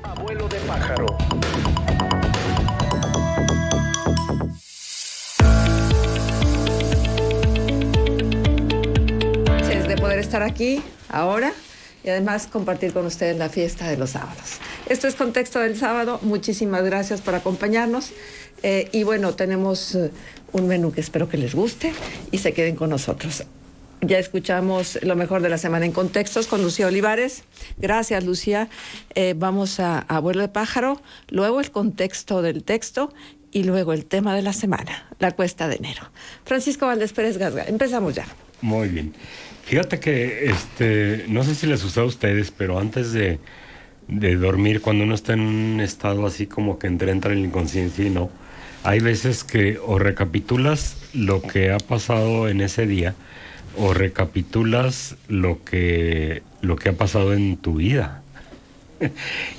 Abuelo de pájaro. Es de poder estar aquí ahora y además compartir con ustedes la fiesta de los sábados. Esto es Contexto del Sábado. Muchísimas gracias por acompañarnos. Y bueno, tenemos un menú que espero que les guste y se queden con nosotros. Ya escuchamos lo mejor de la semana en Contextos con Lucía Olivares. Gracias, Lucía. Vamos a Abuelo de pájaro, luego el contexto del texto y luego el tema de la semana, la cuesta de enero. Francisco Valdés Pérez Gasga, empezamos ya. Muy bien. Fíjate que no sé si les gusta a ustedes, pero antes de dormir, cuando uno está en un estado así como que entra en la inconsciencia y no, hay veces que o recapitulas lo que ha pasado en ese día o recapitulas lo que ha pasado en tu vida.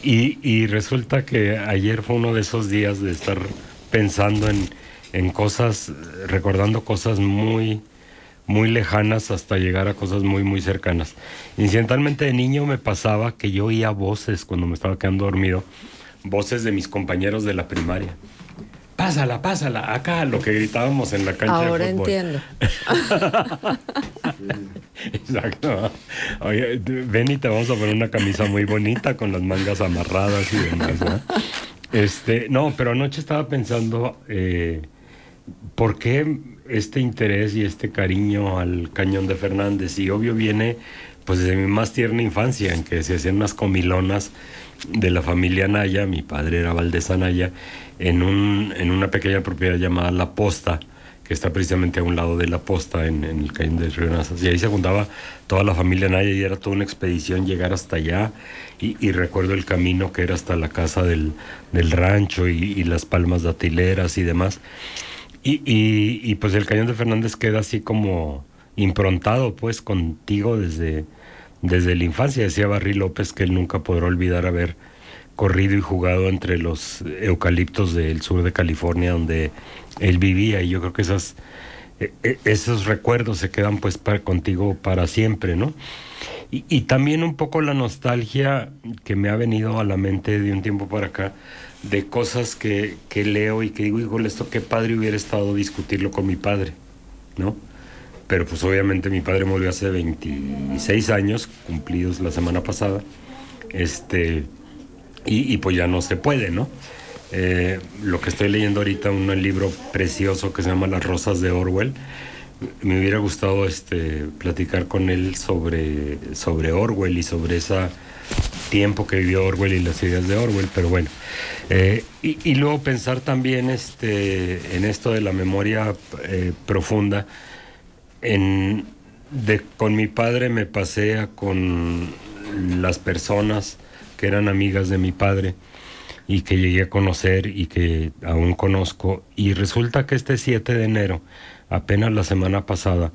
y resulta que ayer fue uno de esos días de estar pensando en cosas, recordando cosas muy, muy lejanas hasta llegar a cosas muy, muy cercanas. Incidentalmente de niño me pasaba que yo oía voces cuando me estaba quedando dormido, voces de mis compañeros de la primaria. Pásala, pásala, acá, lo que gritábamos en la cancha ahora de fútbol. Entiendo. Exacto. Oye, ven y te vamos a poner una camisa muy bonita con las mangas amarradas y demás, ¿no? No, pero anoche estaba pensando por qué este interés y este cariño al Cañón de Fernández. Y obvio viene pues desde mi más tierna infancia, en que se hacían unas comilonas de la familia Anaya. Mi padre era Valdés Anaya, en una pequeña propiedad llamada La Posta, que está precisamente a un lado de La Posta, en el Cañón de Río Nazas. Y ahí se juntaba toda la familia Anaya y era toda una expedición llegar hasta allá. Y recuerdo el camino que era hasta la casa del rancho y las palmas datileras y demás. Y pues el Cañón de Fernández queda así como improntado pues contigo desde la infancia. Decía Barry López que él nunca podrá olvidar haber corrido y jugado entre los eucaliptos del sur de California donde él vivía, y yo creo que esos recuerdos se quedan pues contigo para siempre, ¿no? Y también un poco la nostalgia que me ha venido a la mente de un tiempo para acá, de cosas que leo y que digo, híjole, esto qué padre hubiera estado discutirlo con mi padre, ¿no? Pero pues obviamente mi padre murió hace 26 años, cumplidos la semana pasada, y pues ya no se puede, ¿no? Lo que estoy leyendo ahorita, un libro precioso que se llama Las Rosas de Orwell. Me hubiera gustado platicar con él sobre Orwell y sobre ese tiempo que vivió Orwell y las ideas de Orwell, pero bueno. Y luego pensar también en esto de la memoria profunda. Con mi padre me pasea con las personas que eran amigas de mi padre y que llegué a conocer y que aún conozco, y resulta que este 7 de enero, apenas la semana pasada,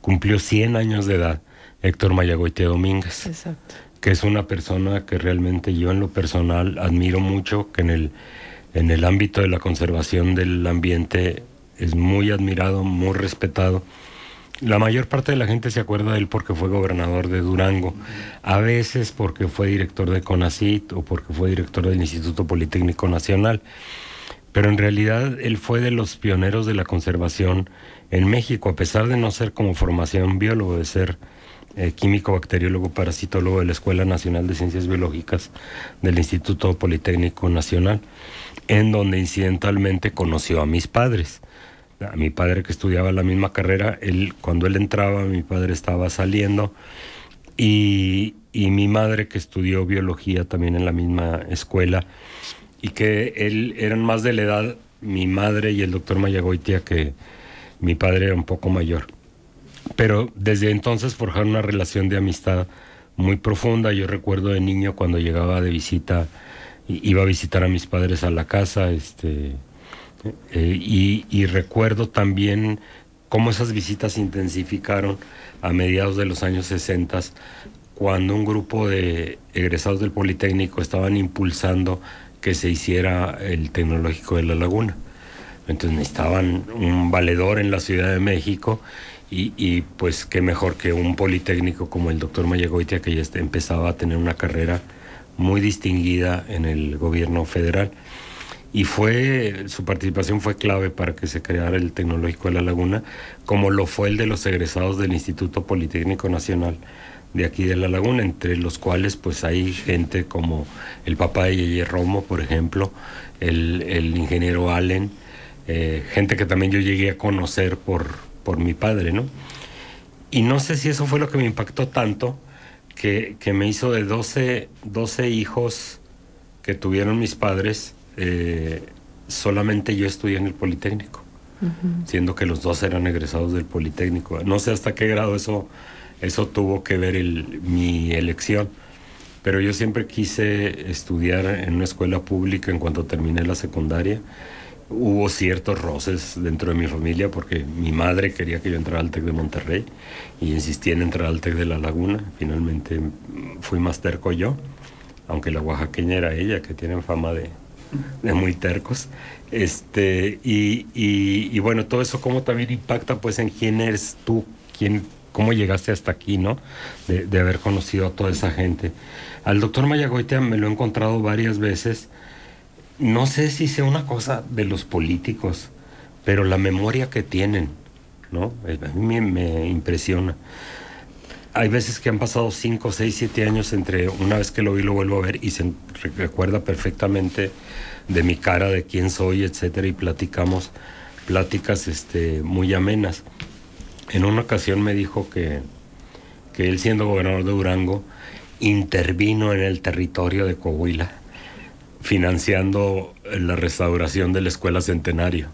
cumplió 100 años de edad Héctor Mayagoitia Domínguez. Exacto. Que es una persona que realmente yo en lo personal admiro mucho, que en el ámbito de la conservación del ambiente es muy admirado, muy respetado. La mayor parte de la gente se acuerda de él porque fue gobernador de Durango, a veces porque fue director de CONACYT o porque fue director del Instituto Politécnico Nacional, pero en realidad él fue de los pioneros de la conservación en México, a pesar de no ser como formación biólogo, de ser químico, bacteriólogo, parasitólogo de la Escuela Nacional de Ciencias Biológicas del Instituto Politécnico Nacional, en donde incidentalmente conoció a mis padres. A mi padre, que estudiaba la misma carrera, cuando él entraba, mi padre estaba saliendo, y mi madre, que estudió biología también en la misma escuela, y que eran más de la edad, mi madre y el doctor Mayagoitia, que mi padre era un poco mayor. Pero desde entonces forjaron una relación de amistad muy profunda. Yo recuerdo de niño cuando llegaba de visita, iba a visitar a mis padres a la casa, y recuerdo también cómo esas visitas se intensificaron a mediados de los años 60, cuando un grupo de egresados del Politécnico estaban impulsando que se hiciera el Tecnológico de La Laguna. Entonces necesitaban un valedor en la Ciudad de México, y pues qué mejor que un politécnico como el doctor Mayagoitia, que ya empezaba a tener una carrera muy distinguida en el gobierno federal. Y su participación fue clave para que se creara el Tecnológico de La Laguna, como lo fue el de los egresados del Instituto Politécnico Nacional de aquí de La Laguna, entre los cuales pues hay gente como el papá de Yeye Romo, por ejemplo, el ingeniero Allen, gente que también yo llegué a conocer por mi padre, ¿no? Y no sé si eso fue lo que me impactó tanto, que me hizo de 12 hijos que tuvieron mis padres, solamente yo estudié en el Politécnico, siendo que los dos eran egresados del Politécnico. No sé hasta qué grado eso tuvo que ver mi elección, pero yo siempre quise estudiar en una escuela pública en cuanto terminé la secundaria. Hubo ciertos roces dentro de mi familia porque mi madre quería que yo entrara al TEC de Monterrey y insistía en entrar al TEC de La Laguna. Finalmente fui más terco yo, aunque la oaxaqueña era ella, que tienen fama de muy tercos. Y bueno, todo eso cómo también impacta pues en quién eres tú, cómo llegaste hasta aquí, ¿no? De haber conocido a toda esa gente. Al doctor Mayagoitia me lo he encontrado varias veces. No sé si sea una cosa de los políticos, pero la memoria que tienen, ¿no? A mí me impresiona. Hay veces que han pasado 5, 6, 7 años entre una vez que lo vi y lo vuelvo a ver y se recuerda perfectamente de mi cara, de quién soy, etcétera, y platicamos pláticas muy amenas. En una ocasión me dijo que él, siendo gobernador de Durango, intervino en el territorio de Coahuila, financiando la restauración de la Escuela Centenario.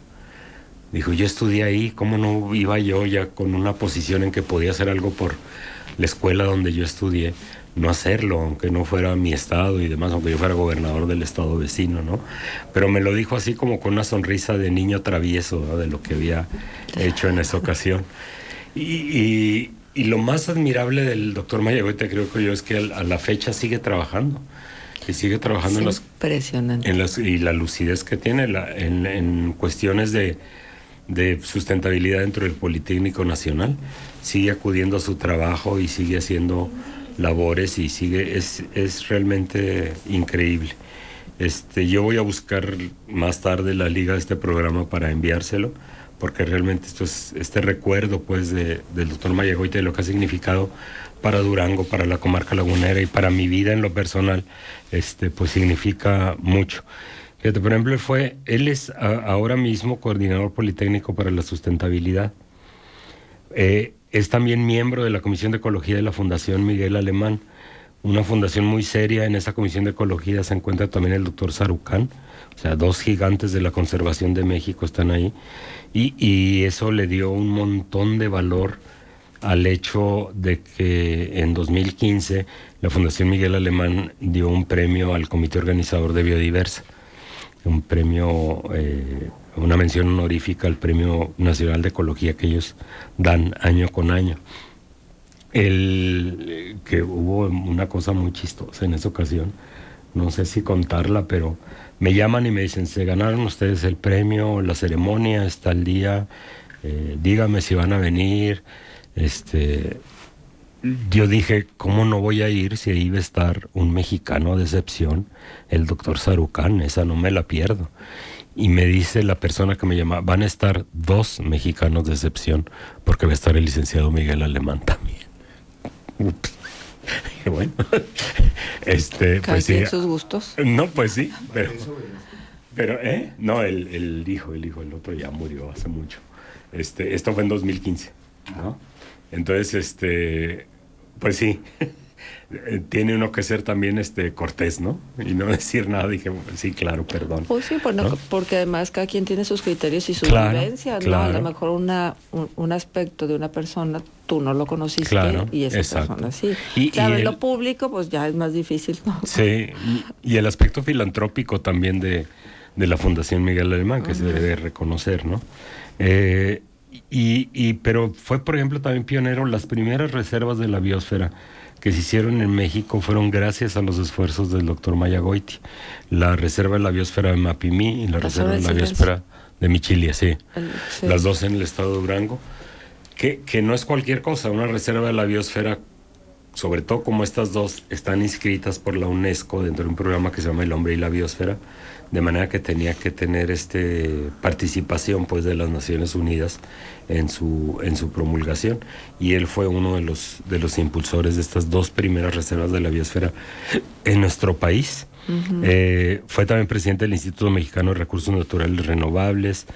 Dijo, yo estudié ahí, ¿cómo no iba yo ya con una posición en que podía hacer algo por la escuela donde yo estudié? No hacerlo, aunque no fuera mi estado y demás, aunque yo fuera gobernador del estado vecino, ¿no? Pero me lo dijo así como con una sonrisa de niño travieso, ¿no? De lo que había hecho en esa ocasión. Y lo más admirable del doctor Mayagoitia, creo que yo, es que a la fecha sigue trabajando. Y sigue trabajando impresionante. y la lucidez que tiene en cuestiones de sustentabilidad dentro del Politécnico Nacional. Sigue acudiendo a su trabajo y sigue haciendo labores y es realmente increíble. Yo voy a buscar más tarde la liga de este programa para enviárselo, porque realmente esto es este recuerdo pues del doctor Mayagoitia, de lo que ha significado para Durango, para la comarca lagunera y para mi vida en lo personal, pues significa mucho. Fíjate, por ejemplo, él es ahora mismo coordinador politécnico para la sustentabilidad. Es también miembro de la Comisión de Ecología de la Fundación Miguel Alemán, una fundación muy seria. En esa Comisión de Ecología se encuentra también el doctor Sarucán, o sea, dos gigantes de la conservación de México están ahí, y eso le dio un montón de valor al hecho de que en 2015 la Fundación Miguel Alemán dio un premio al Comité Organizador de Biodiversa, un premio, una mención honorífica al Premio Nacional de Ecología que ellos dan año con año. Que hubo una cosa muy chistosa en esa ocasión, no sé si contarla, pero me llaman y me dicen, se ganaron ustedes el premio, la ceremonia está al día, dígame si van a venir. Yo dije, ¿cómo no voy a ir si ahí va a estar un mexicano de excepción, el doctor Sarucán? Esa no me la pierdo. Y me dice la persona que me llama, van a estar 2 mexicanos de excepción, porque va a estar el licenciado Miguel Alemán también. Ups. Y bueno, pues sí. ¿Sus gustos? No, pues sí, pero no, el hijo, el otro ya murió hace mucho. Esto fue en 2015, ¿no? Entonces, pues sí, tiene uno que ser también cortés, ¿no? Y no decir nada. Dije, sí, claro, perdón. Pues sí, pues ¿no? Porque además cada quien tiene sus criterios y sus vivencias, ¿no? Claro. A lo mejor un aspecto de una persona tú no lo conociste, claro, y esa exacto. persona sí. Y lo público, pues ya es más difícil, ¿no? Sí, y el aspecto filantrópico también de la Fundación Miguel Alemán, que se debe reconocer, ¿no? Pero fue, por ejemplo, también pionero. Las primeras reservas de la biosfera que se hicieron en México fueron gracias a los esfuerzos del doctor Mayagoitia. La reserva de la biosfera de Mapimí y la reserva de la biosfera de Michilia, sí. Las dos en el estado de Durango, que no es cualquier cosa. Una reserva de la biosfera sobre todo como estas dos están inscritas por la UNESCO dentro de un programa que se llama El Hombre y la Biosfera, de manera que tenía que tener participación pues de las Naciones Unidas en su promulgación, y él fue uno de los impulsores de estas dos primeras reservas de la biosfera en nuestro país. Fue también presidente del Instituto Mexicano de Recursos Naturales Renovables,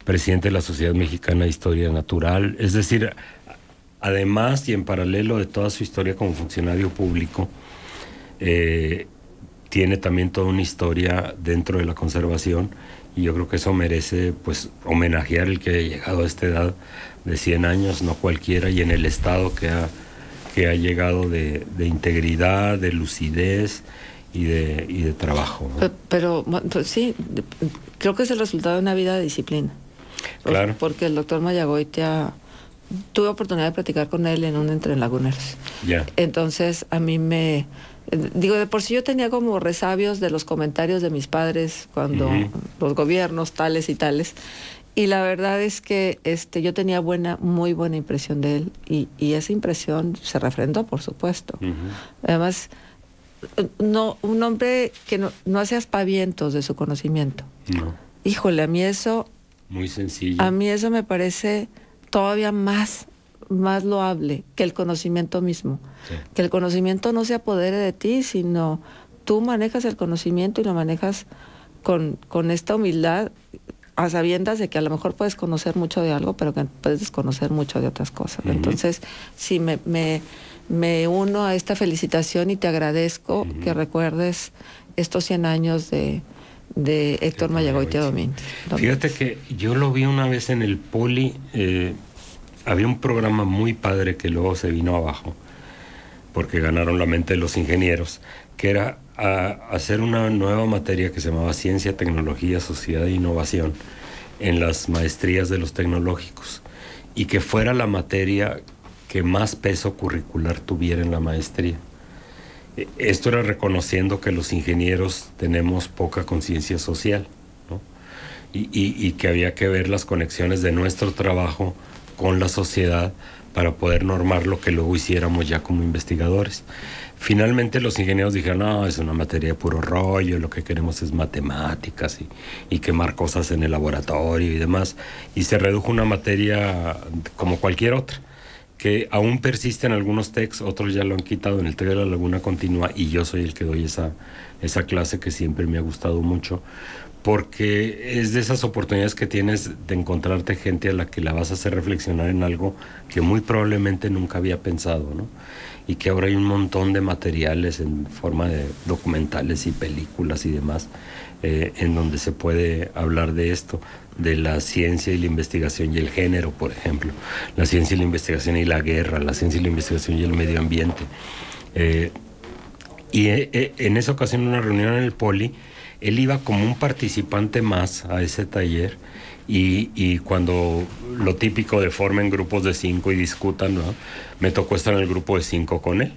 presidente de la Sociedad Mexicana de Historia Natural, es decir, además y en paralelo de toda su historia como funcionario público, tiene también toda una historia dentro de la conservación, y yo creo que eso merece pues homenajear el que haya llegado a esta edad de 100 años, no cualquiera, y en el estado que ha llegado de integridad, de lucidez y de trabajo, ¿no? Pero pues, sí, creo que es el resultado de una vida de disciplina. Claro. Porque el doctor Mayagoitia, tuve oportunidad de platicar con él en un Entre Laguneros. Ya. Entonces, a mí digo, de por sí yo tenía como resabios de los comentarios de mis padres cuando los gobiernos tales y tales. Y la verdad es que yo tenía muy buena impresión de él. Y esa impresión se refrendó, por supuesto. Además, un hombre que no hace aspavientos de su conocimiento. No. Híjole, a mí eso... Muy sencillo. A mí eso me parece todavía más loable que el conocimiento mismo. Sí. Que el conocimiento no se apodere de ti, sino tú manejas el conocimiento y lo manejas con esta humildad, a sabiendas de que a lo mejor puedes conocer mucho de algo, pero que puedes desconocer mucho de otras cosas. Entonces, sí, me uno a esta felicitación y te agradezco que recuerdes estos 100 años de Héctor Mayagoitia Domínguez. Fíjate que yo lo vi una vez en el Poli, había un programa muy padre que luego se vino abajo, porque ganaron la mente de los ingenieros, que era hacer una nueva materia que se llamaba Ciencia, Tecnología, Sociedad e Innovación en las maestrías de los tecnológicos, y que fuera la materia que más peso curricular tuviera en la maestría. Esto era reconociendo que los ingenieros tenemos poca conciencia social, ¿no? Y que había que ver las conexiones de nuestro trabajo con la sociedad para poder normar lo que luego hiciéramos ya como investigadores. Finalmente los ingenieros dijeron, no, es una materia de puro rollo, lo que queremos es matemáticas y quemar cosas en el laboratorio y demás. Y se redujo una materia como cualquier otra, que aún persiste en algunos TECs, otros ya lo han quitado. En el TEC de la Laguna continúa, y yo soy el que doy esa clase que siempre me ha gustado mucho, porque es de esas oportunidades que tienes de encontrarte gente a la que la vas a hacer reflexionar en algo que muy probablemente nunca había pensado, ¿no? Y que ahora hay un montón de materiales en forma de documentales y películas y demás, en donde se puede hablar de esto, de la ciencia y la investigación y el género, por ejemplo, la ciencia y la investigación y la guerra, la ciencia y la investigación y el medio ambiente. En esa ocasión, en una reunión en el Poli, él iba como un participante más a ese taller, y cuando lo típico de formen grupos de 5 y discutan, ¿no? Me tocó estar en el grupo de 5 con él.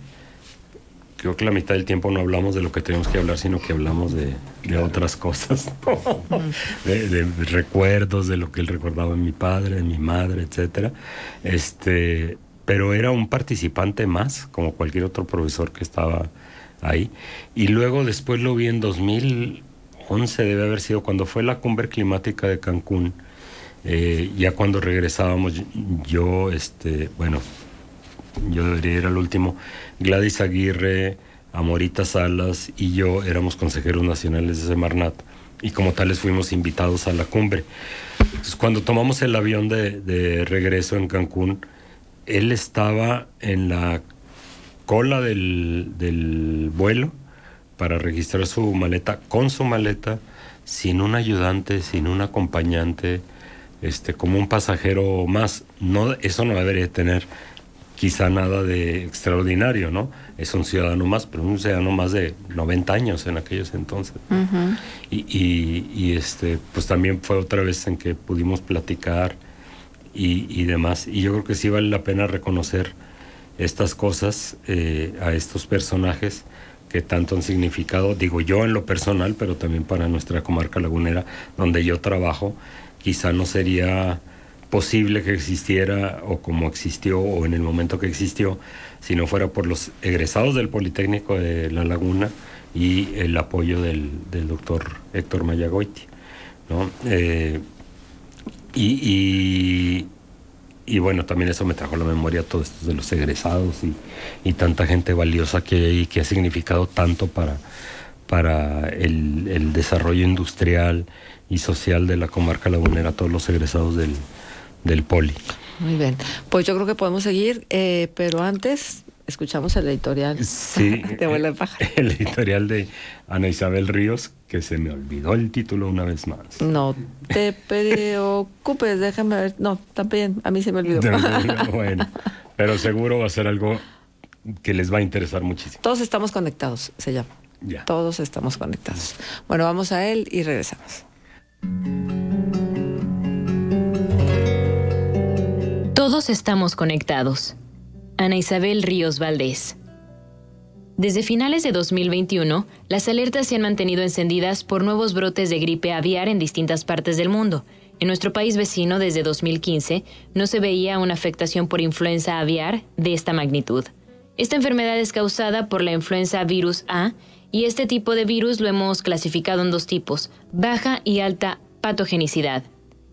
Creo que la mitad del tiempo no hablamos de lo que tenemos que hablar, sino que hablamos de otras cosas, ¿no? de recuerdos, de lo que él recordaba de mi padre, de mi madre, etcétera. Pero era un participante más, como cualquier otro profesor que estaba ahí. Y luego después lo vi en 2011, debe haber sido cuando fue la cumbre climática de Cancún. Ya cuando regresábamos, yo debería ir al último. Gladys Aguirre, Amorita Salas y yo éramos consejeros nacionales de Semarnat, y como tales fuimos invitados a la cumbre. Entonces, cuando tomamos el avión de regreso en Cancún, él estaba en la cola del vuelo para registrar su maleta, con su maleta, sin un ayudante, sin un acompañante, como un pasajero más. No, eso no debería tener quizá nada de extraordinario, ¿no? Es un ciudadano más, pero un ciudadano más de 90 años en aquellos entonces. Pues también fue otra vez en que pudimos platicar y demás. Y yo creo que sí vale la pena reconocer estas cosas, a estos personajes que tanto han significado, digo yo en lo personal, pero también para nuestra comarca lagunera, donde yo trabajo. Quizá no sería posible que existiera o como existió o en el momento que existió si no fuera por los egresados del Politécnico de La Laguna y el apoyo del doctor Héctor Mayagoiti, ¿no? Y bueno, también eso me trajo a la memoria todo esto de los egresados y tanta gente valiosa que hay y que ha significado tanto para el desarrollo industrial y social de la comarca lagunera, todos los egresados del Poli. Muy bien, pues yo creo que podemos seguir, pero antes escuchamos el editorial. Sí, de Vuelo de Pájaro. El editorial de Ana Isabel Ríos, que se me olvidó el título una vez más. No te preocupes, déjame ver. No, también a mí se me olvidó. Bueno, pero seguro va a ser algo que les va a interesar muchísimo. Todos estamos conectados, se llama. Ya. Todos estamos conectados. Bueno, vamos a él y regresamos. Todos estamos conectados. Ana Isabel Ríos Valdés. Desde finales de 2021, las alertas se han mantenido encendidas por nuevos brotes de gripe aviar en distintas partes del mundo. En nuestro país vecino, desde 2015, no se veía una afectación por influenza aviar de esta magnitud. Esta enfermedad es causada por la influenza virus A, y este tipo de virus lo hemos clasificado en dos tipos, baja y alta patogenicidad.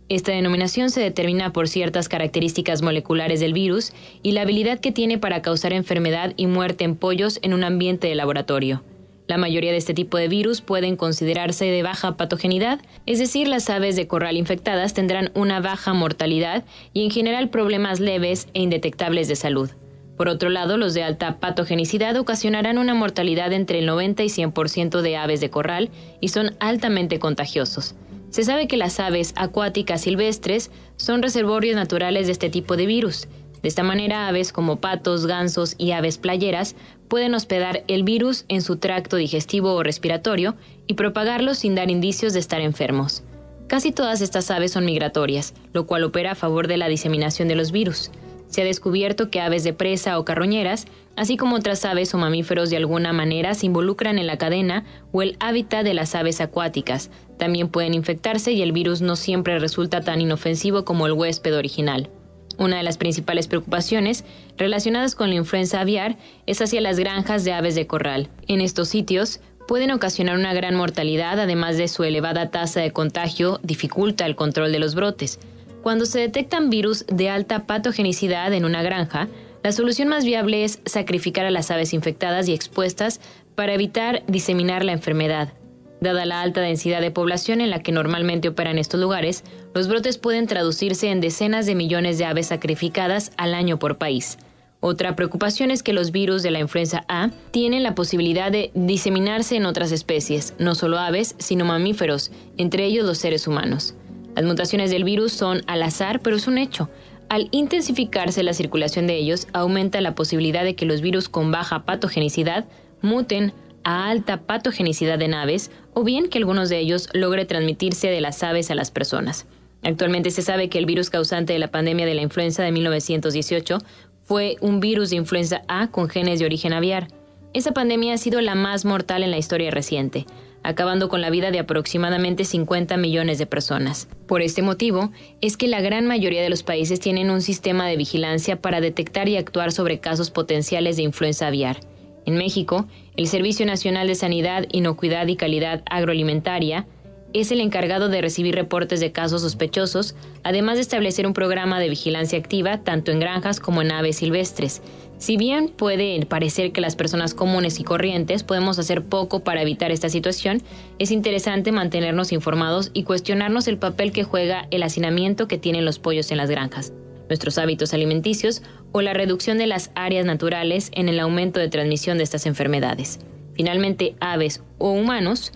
Esta denominación se determina por ciertas características moleculares del virus y la habilidad que tiene para causar enfermedad y muerte en pollos en un ambiente de laboratorio. La mayoría de este tipo de virus pueden considerarse de baja patogenidad, es decir, las aves de corral infectadas tendrán una baja mortalidad y en general problemas leves e indetectables de salud. Por otro lado, los de alta patogenicidad ocasionarán una mortalidad entre el 90 y 100% de aves de corral y son altamente contagiosos. Se sabe que las aves acuáticas silvestres son reservorios naturales de este tipo de virus. De esta manera, aves como patos, gansos y aves playeras pueden hospedar el virus en su tracto digestivo o respiratorio y propagarlo sin dar indicios de estar enfermos. Casi todas estas aves son migratorias, lo cual opera a favor de la diseminación de los virus. Se ha descubierto que aves de presa o carroñeras, así como otras aves o mamíferos de alguna manera se involucran en la cadena o el hábitat de las aves acuáticas. También pueden infectarse y el virus no siempre resulta tan inofensivo como el huésped original. Una de las principales preocupaciones relacionadas con la influenza aviar es hacia las granjas de aves de corral. En estos sitios pueden ocasionar una gran mortalidad, además de su elevada tasa de contagio dificulta el control de los brotes. Cuando se detectan virus de alta patogenicidad en una granja, la solución más viable es sacrificar a las aves infectadas y expuestas para evitar diseminar la enfermedad. Dada la alta densidad de población en la que normalmente operan estos lugares, los brotes pueden traducirse en decenas de millones de aves sacrificadas al año por país. Otra preocupación es que los virus de la influenza A tienen la posibilidad de diseminarse en otras especies, no solo aves, sino mamíferos, entre ellos los seres humanos. Las mutaciones del virus son al azar, pero es un hecho. Al intensificarse la circulación de ellos, aumenta la posibilidad de que los virus con baja patogenicidad muten a alta patogenicidad en aves, o bien que algunos de ellos logre transmitirse de las aves a las personas. Actualmente se sabe que el virus causante de la pandemia de la influenza de 1918 fue un virus de influenza A con genes de origen aviar. Esa pandemia ha sido la más mortal en la historia reciente, acabando con la vida de aproximadamente 50 millones de personas. Por este motivo, es que la gran mayoría de los países tienen un sistema de vigilancia para detectar y actuar sobre casos potenciales de influenza aviar. En México, el Servicio Nacional de Sanidad, Inocuidad y Calidad Agroalimentaria es el encargado de recibir reportes de casos sospechosos, además de establecer un programa de vigilancia activa tanto en granjas como en aves silvestres. Si bien puede parecer que las personas comunes y corrientes podemos hacer poco para evitar esta situación, es interesante mantenernos informados y cuestionarnos el papel que juega el hacinamiento que tienen los pollos en las granjas, nuestros hábitos alimenticios o la reducción de las áreas naturales en el aumento de transmisión de estas enfermedades. Finalmente, aves o humanos,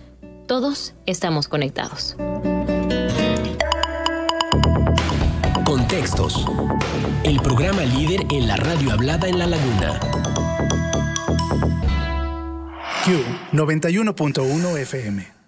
todos estamos conectados. Contextos. El programa líder en la radio hablada en La Laguna. Q 91.1 FM.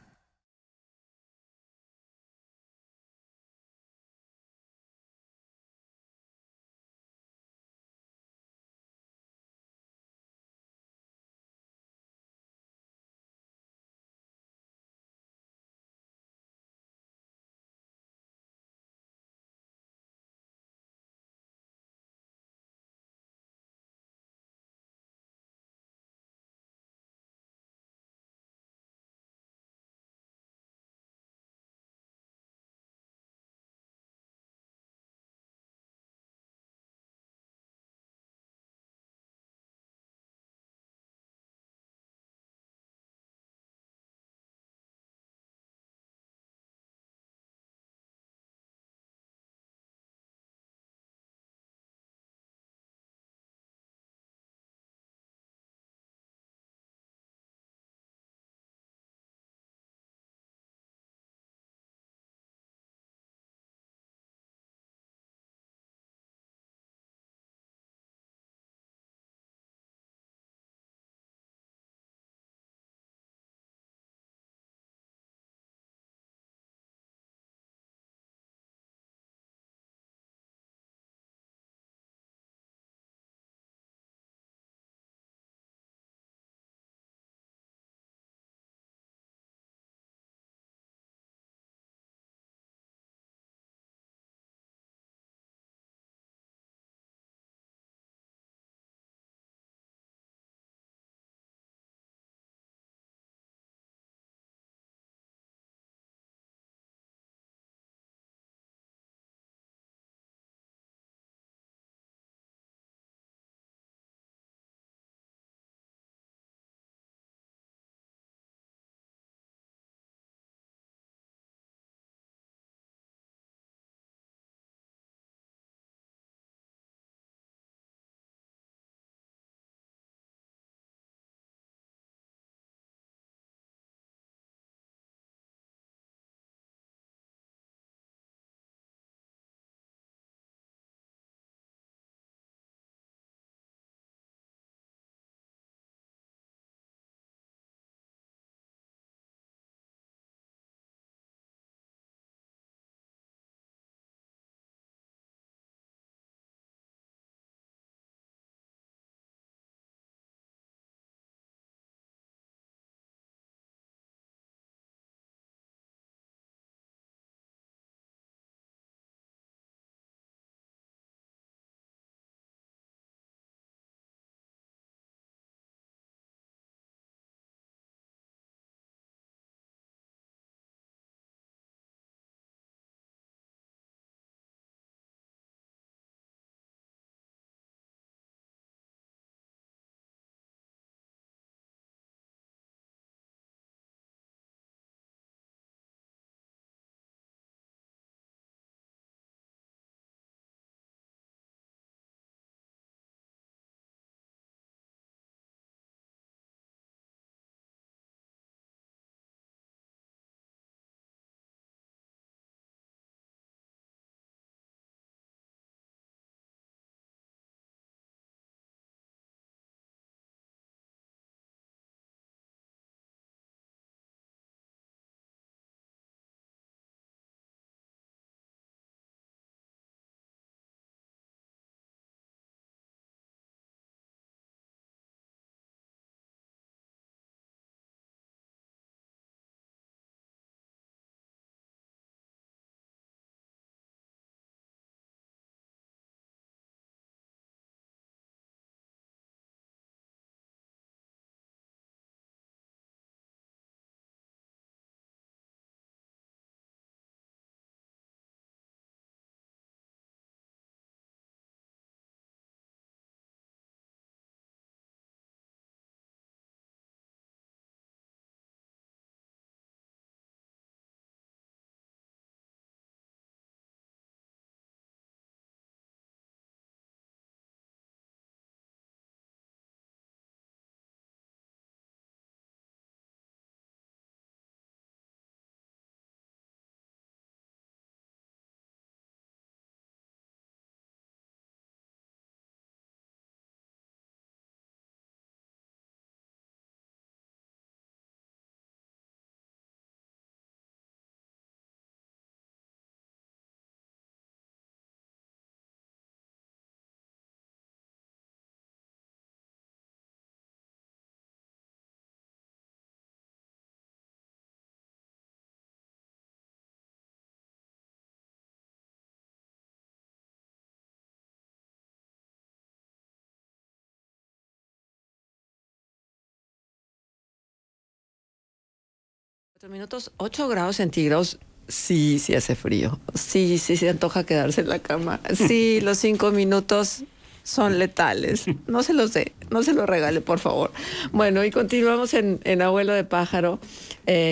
minutos, 8 grados centígrados. Sí, sí hace frío. Sí, sí se antoja quedarse en la cama. Sí, los 5 minutos son letales. No se los dé, no se los regale, por favor. Bueno, y continuamos en Abuelo de Pájaro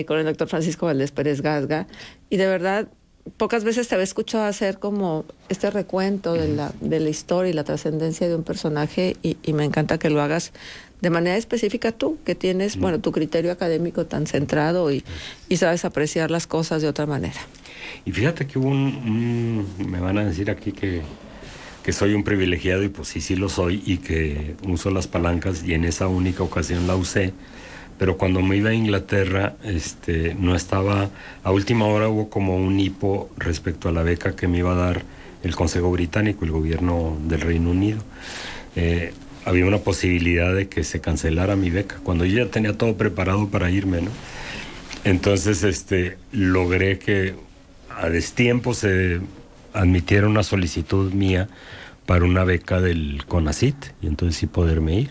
con el doctor Francisco Valdés Pérez Gasga. Y de verdad, pocas veces te había escuchado hacer como este recuento de la historia y la trascendencia de un personaje y me encanta que lo hagas de manera específica tú, que tienes, bueno, tu criterio académico tan centrado y sabes apreciar las cosas de otra manera. Y fíjate que hubo me van a decir aquí que soy un privilegiado, y pues sí lo soy, y que uso las palancas, y en esa única ocasión la usé. Pero cuando me iba a Inglaterra, no estaba, a última hora hubo como un hipo respecto a la beca que me iba a dar el Consejo Británico, el gobierno del Reino Unido. Había una posibilidad de que se cancelara mi beca, cuando yo ya tenía todo preparado para irme, ¿no? Entonces, logré que a destiempo se admitiera una solicitud mía para una beca del CONACYT, y entonces sí poderme ir.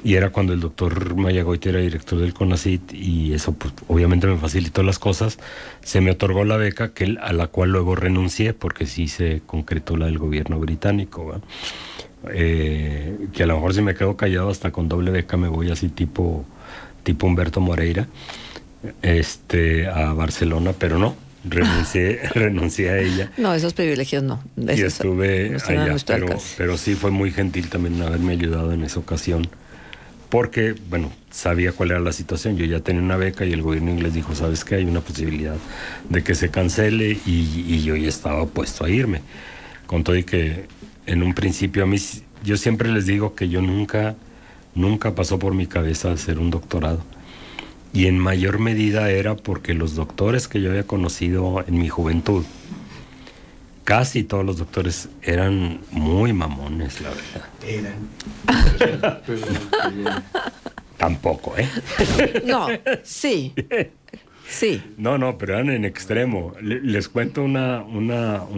Y era cuando el doctor Mayagoiti era director del CONACYT, y eso pues obviamente me facilitó las cosas. Se me otorgó la beca, a la cual luego renuncié, porque sí se concretó la del gobierno británico, ¿verdad? Que a lo mejor si me quedo callado hasta con doble beca me voy así tipo Humberto Moreira a Barcelona, pero no, renuncié a ella. No, esos privilegios no. Y estuve allá, pero sí fue muy gentil también haberme ayudado en esa ocasión, porque, bueno, sabía cuál era la situación. Yo ya tenía una beca y el gobierno inglés dijo, ¿sabes qué? Hay una posibilidad de que se cancele, y yo ya estaba puesto a irme. Con todo y que en un principio yo siempre les digo que yo nunca pasó por mi cabeza hacer un doctorado. Y en mayor medida era porque los doctores que yo había conocido en mi juventud, casi todos los doctores eran muy mamones, la verdad. Tampoco, ¿eh? No, sí. Sí. No, pero eran en extremo. Les cuento una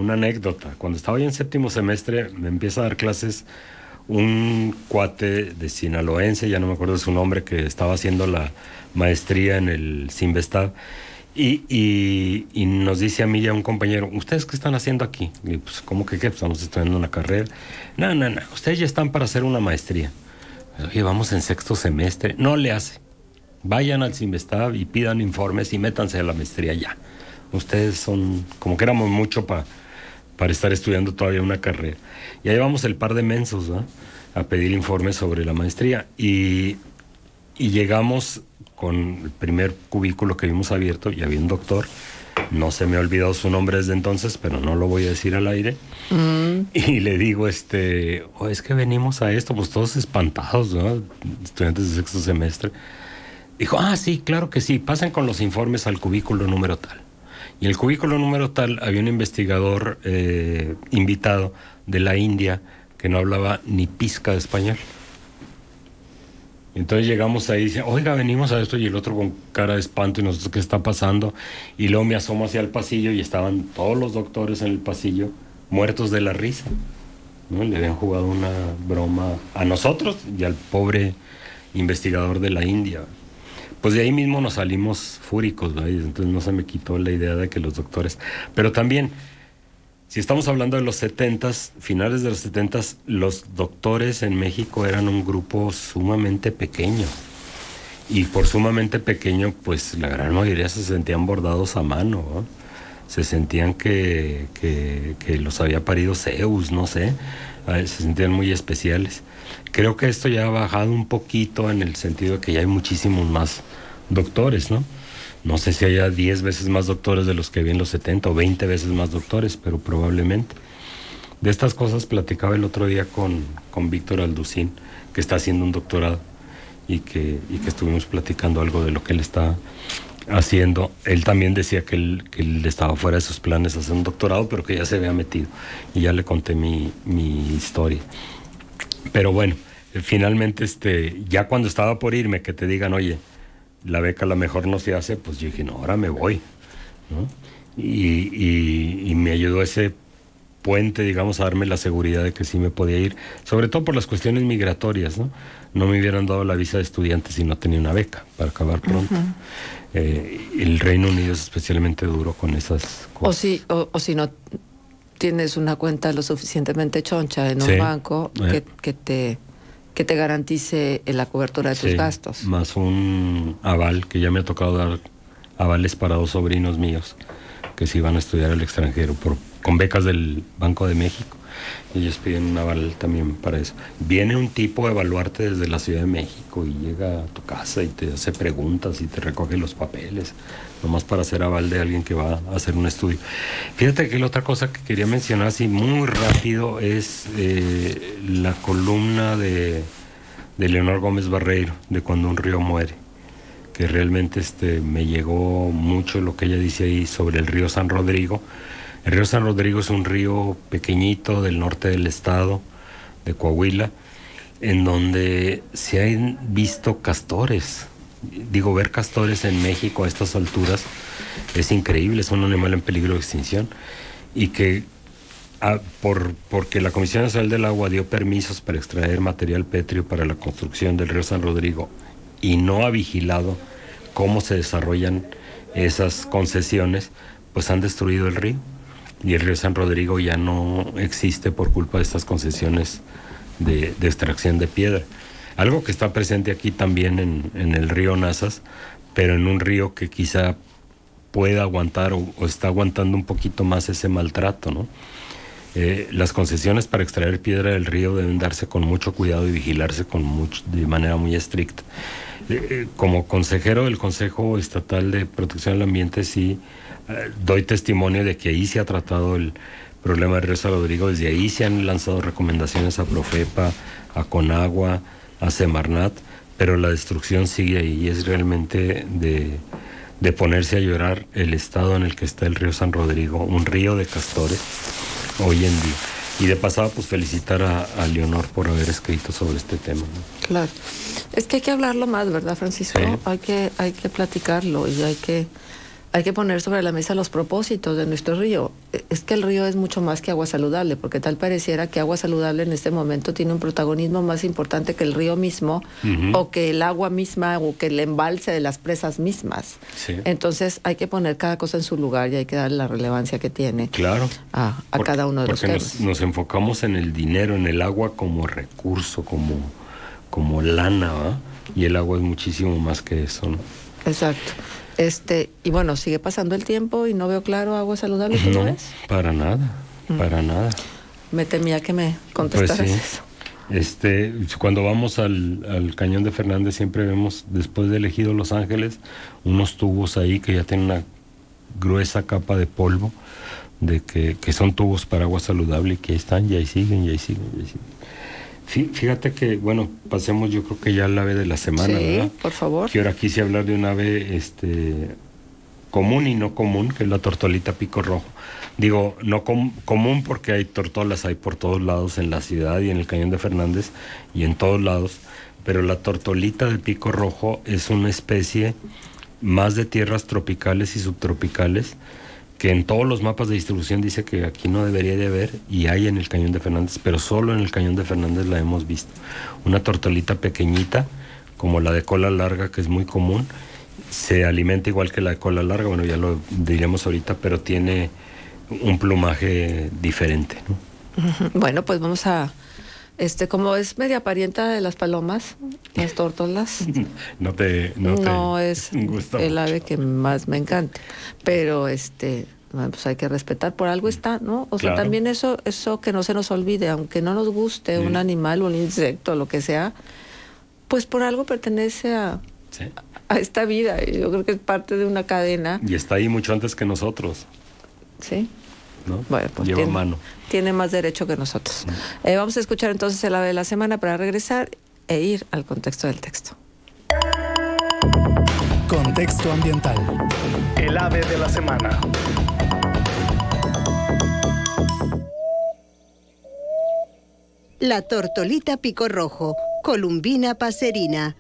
anécdota. Cuando estaba yo en séptimo semestre, me empieza a dar clases un cuate de sinaloense, ya no me acuerdo de su nombre, que estaba haciendo la maestría en el Sinvestav, y nos dice a mí y a un compañero, ¿ustedes qué están haciendo aquí? Y pues, ¿cómo que qué? Pues estamos estudiando una carrera. No, ustedes ya están para hacer una maestría. Oye, vamos en sexto semestre. No le hace. Vayan al Sinvestav y pidan informes y métanse a la maestría ya. Ustedes son, como que éramos mucho para estar estudiando todavía una carrera. Y ahí vamos el par de mensos, ¿no?, a pedir informes sobre la maestría. Y llegamos con el primer cubículo que vimos abierto, y había un doctor. No se me ha olvidado su nombre desde entonces, pero no lo voy a decir al aire. Y le digo, es que venimos a esto, pues todos espantados, ¿no?, estudiantes de sexto semestre. Dijo, sí, claro que sí, pasen con los informes al cubículo número tal. Y en el cubículo número tal había un investigador invitado de la India que no hablaba ni pizca de español. Entonces llegamos ahí y dice, oiga, venimos a esto, y el otro con cara de espanto, y nosotros, ¿qué está pasando? Y luego me asomo hacia el pasillo y estaban todos los doctores en el pasillo muertos de la risa, ¿no? Le habían jugado una broma a nosotros y al pobre investigador de la India. Pues de ahí mismo nos salimos fúricos, ¿no? Entonces no se me quitó la idea de que los doctores... Pero también, si estamos hablando de los 70s, finales de los 70s, los doctores en México eran un grupo sumamente pequeño. Y por sumamente pequeño, pues la gran mayoría se sentían bordados a mano, ¿no? Se sentían que los había parido Zeus, no sé. Se sentían muy especiales. Creo que esto ya ha bajado un poquito en el sentido de que ya hay muchísimos más doctores, ¿no? No sé si haya 10 veces más doctores de los que había en los 70 o 20 veces más doctores, pero probablemente. De estas cosas platicaba el otro día con Víctor Alducín, que está haciendo un doctorado, y que estuvimos platicando algo de lo que él está haciendo. Él también decía que él estaba fuera de sus planes hacer un doctorado, pero que ya se había metido, y ya le conté mi historia. Pero bueno, finalmente ya cuando estaba por irme, que te digan, oye, la beca a lo mejor no se hace, pues yo dije, no, ahora me voy, ¿no? Y me ayudó ese puente, digamos, a darme la seguridad de que sí me podía ir, sobre todo por las cuestiones migratorias, ¿no? No me hubieran dado la visa de estudiante si no tenía una beca, para acabar pronto. El Reino Unido es especialmente duro con esas cosas. O si no tienes una cuenta lo suficientemente choncha en un banco que te garantice la cobertura de tus gastos. Más un aval, que ya me ha tocado dar avales para 2 sobrinos míos que se iban a estudiar al extranjero con becas del Banco de México. Ellos piden un aval también para eso. Viene un tipo a evaluarte desde la Ciudad de México y llega a tu casa y te hace preguntas y te recoge los papeles, nomás para hacer aval de alguien que va a hacer un estudio. Fíjate que la otra cosa que quería mencionar así muy rápido es la columna de Leonor Gómez Barreiro, de Cuando un río muere, que realmente me llegó mucho lo que ella dice ahí sobre el río San Rodrigo. El río San Rodrigo es un río pequeñito del norte del estado, de Coahuila, en donde se han visto castores. Digo, ver castores en México a estas alturas es increíble, es un animal en peligro de extinción. Y que porque la Comisión Nacional del Agua dio permisos para extraer material pétreo para la construcción del río San Rodrigo y no ha vigilado cómo se desarrollan esas concesiones, pues han destruido el río. Y el río San Rodrigo ya no existe por culpa de estas concesiones de extracción de piedra. Algo que está presente aquí también en el río Nazas, pero en un río que quizá pueda aguantar o está aguantando un poquito más ese maltrato, ¿no? Las concesiones para extraer piedra del río deben darse con mucho cuidado y vigilarse de manera muy estricta. Como consejero del Consejo Estatal de Protección del Ambiente, sí doy testimonio de que ahí se ha tratado el problema del río San Rodrigo. Desde ahí se han lanzado recomendaciones a Profepa, a Conagua, a Semarnat, pero la destrucción sigue ahí y es realmente de ponerse a llorar el estado en el que está el río San Rodrigo, un río de castores hoy en día. Y de pasada, pues felicitar a Leonor por haber escrito sobre este tema, ¿no? Claro. Es que hay que hablarlo más, ¿verdad, Francisco? Sí. Hay que platicarlo y hay que poner sobre la mesa los propósitos de nuestro río. Es que el río es mucho más que agua saludable, porque tal pareciera que agua saludable en este momento tiene un protagonismo más importante que el río mismo, o que el agua misma, o que el embalse de las presas mismas. Sí. Entonces hay que poner cada cosa en su lugar y hay que darle la relevancia que tiene. Claro. A cada uno de los temas. Porque nos enfocamos en el dinero, en el agua como recurso, como lana, ¿va? Y el agua es muchísimo más que eso, ¿no? Exacto. Y bueno, sigue pasando el tiempo y no veo claro agua saludable, ¿cómo es? Para nada, para nada. Me temía que me contestaras eso. Cuando vamos al Cañón de Fernández siempre vemos, después de Ejido Los Ángeles, unos tubos ahí que ya tienen una gruesa capa de polvo, de que son tubos para agua saludable y que ahí están, y ahí siguen. Fíjate que, bueno, pasemos yo creo que ya al ave de la semana, sí, ¿verdad? Por favor. Que ahora quise hablar de un ave común y no común, que es la tortolita pico rojo. Digo, no común porque hay tortolas, hay por todos lados en la ciudad y en el Cañón de Fernández y en todos lados, pero la tortolita de pico rojo es una especie más de tierras tropicales y subtropicales, que en todos los mapas de distribución dice que aquí no debería de haber, y hay en el Cañón de Fernández, pero solo en el Cañón de Fernández la hemos visto. Una tortolita pequeñita, como la de cola larga, que es muy común, se alimenta igual que la de cola larga, bueno, ya lo diríamos ahorita, pero tiene un plumaje diferente, ¿no? Bueno, pues vamos a... como es media parienta de las palomas, las tórtolas. No es el ave que más me encanta, pero pues hay que respetar, por algo está, ¿no? O sea, también eso que no se nos olvide, aunque no nos guste un animal, un insecto, lo que sea, pues por algo pertenece a esta vida. Yo creo que es parte de una cadena. Y está ahí mucho antes que nosotros. Sí. ¿No? Bueno, pues lleva mano. Tiene más derecho que nosotros. Vamos a escuchar entonces el ave de la semana para regresar e ir al contexto del texto. Contexto ambiental. El ave de la semana. La tortolita pico rojo, Columbina passerina.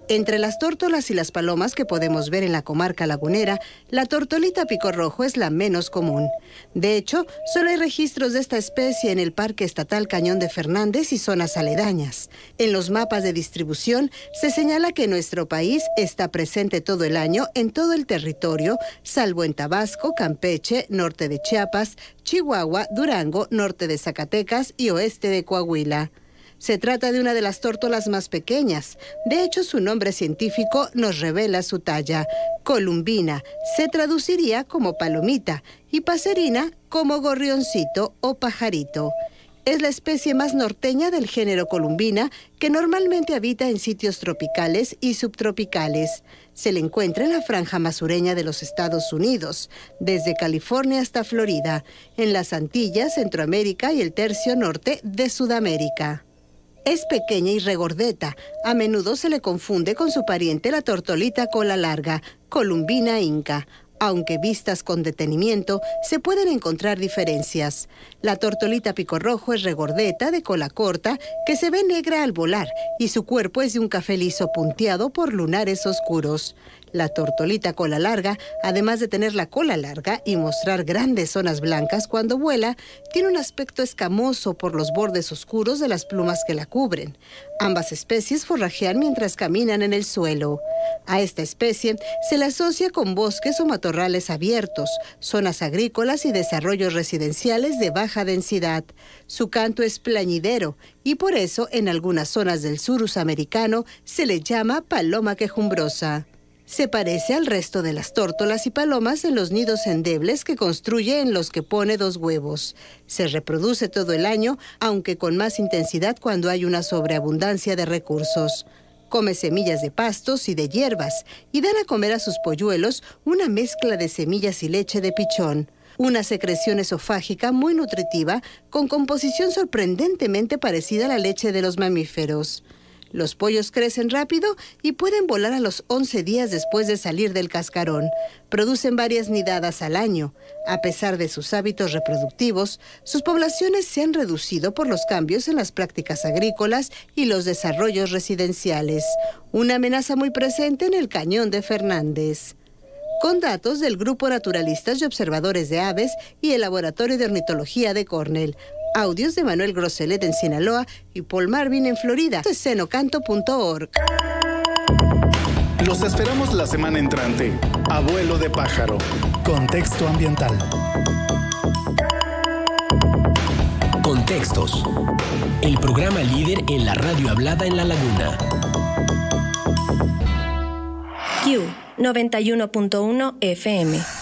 Entre las tórtolas y las palomas que podemos ver en la comarca lagunera, la tortolita pico rojo es la menos común. De hecho, solo hay registros de esta especie en el Parque Estatal Cañón de Fernández y zonas aledañas. En los mapas de distribución se señala que nuestro país está presente todo el año en todo el territorio, salvo en Tabasco, Campeche, norte de Chiapas, Chihuahua, Durango, norte de Zacatecas y oeste de Coahuila. Se trata de una de las tórtolas más pequeñas. De hecho, su nombre científico nos revela su talla. Columbina se traduciría como palomita y Passerina como gorrioncito o pajarito. Es la especie más norteña del género Columbina, que normalmente habita en sitios tropicales y subtropicales. Se le encuentra en la franja más sureña de los Estados Unidos, desde California hasta Florida, en las Antillas, Centroamérica y el tercio norte de Sudamérica. Es pequeña y regordeta. A menudo se le confunde con su pariente la tortolita cola larga, Columbina inca. Aunque vistas con detenimiento, se pueden encontrar diferencias. La tortolita pico rojo es regordeta, de cola corta, que se ve negra al volar, y su cuerpo es de un café liso punteado por lunares oscuros. La tortolita cola larga, además de tener la cola larga y mostrar grandes zonas blancas cuando vuela, tiene un aspecto escamoso por los bordes oscuros de las plumas que la cubren. Ambas especies forrajean mientras caminan en el suelo. A esta especie se la asocia con bosques o matorrales abiertos, zonas agrícolas y desarrollos residenciales de baja densidad. Su canto es plañidero y por eso en algunas zonas del sur sudamericano se le llama paloma quejumbrosa. Se parece al resto de las tórtolas y palomas en los nidos endebles que construye en los que pone 2 huevos. Se reproduce todo el año, aunque con más intensidad cuando hay una sobreabundancia de recursos. Come semillas de pastos y de hierbas y dan a comer a sus polluelos una mezcla de semillas y leche de pichón. Una secreción esofágica muy nutritiva con composición sorprendentemente parecida a la leche de los mamíferos. Los pollos crecen rápido y pueden volar a los 11 días después de salir del cascarón. Producen varias nidadas al año. A pesar de sus hábitos reproductivos, sus poblaciones se han reducido por los cambios en las prácticas agrícolas y los desarrollos residenciales. Una amenaza muy presente en el Cañón de Fernández. Con datos del Grupo Naturalistas y Observadores de Aves y el Laboratorio de Ornitología de Cornell. Audios de Manuel Groselet en Sinaloa y Paul Marvin en Florida. Senocanto.org. Los esperamos la semana entrante. Abuelo de pájaro. Contexto ambiental. Contextos. El programa líder en la radio hablada en la laguna. Q 91.1 FM.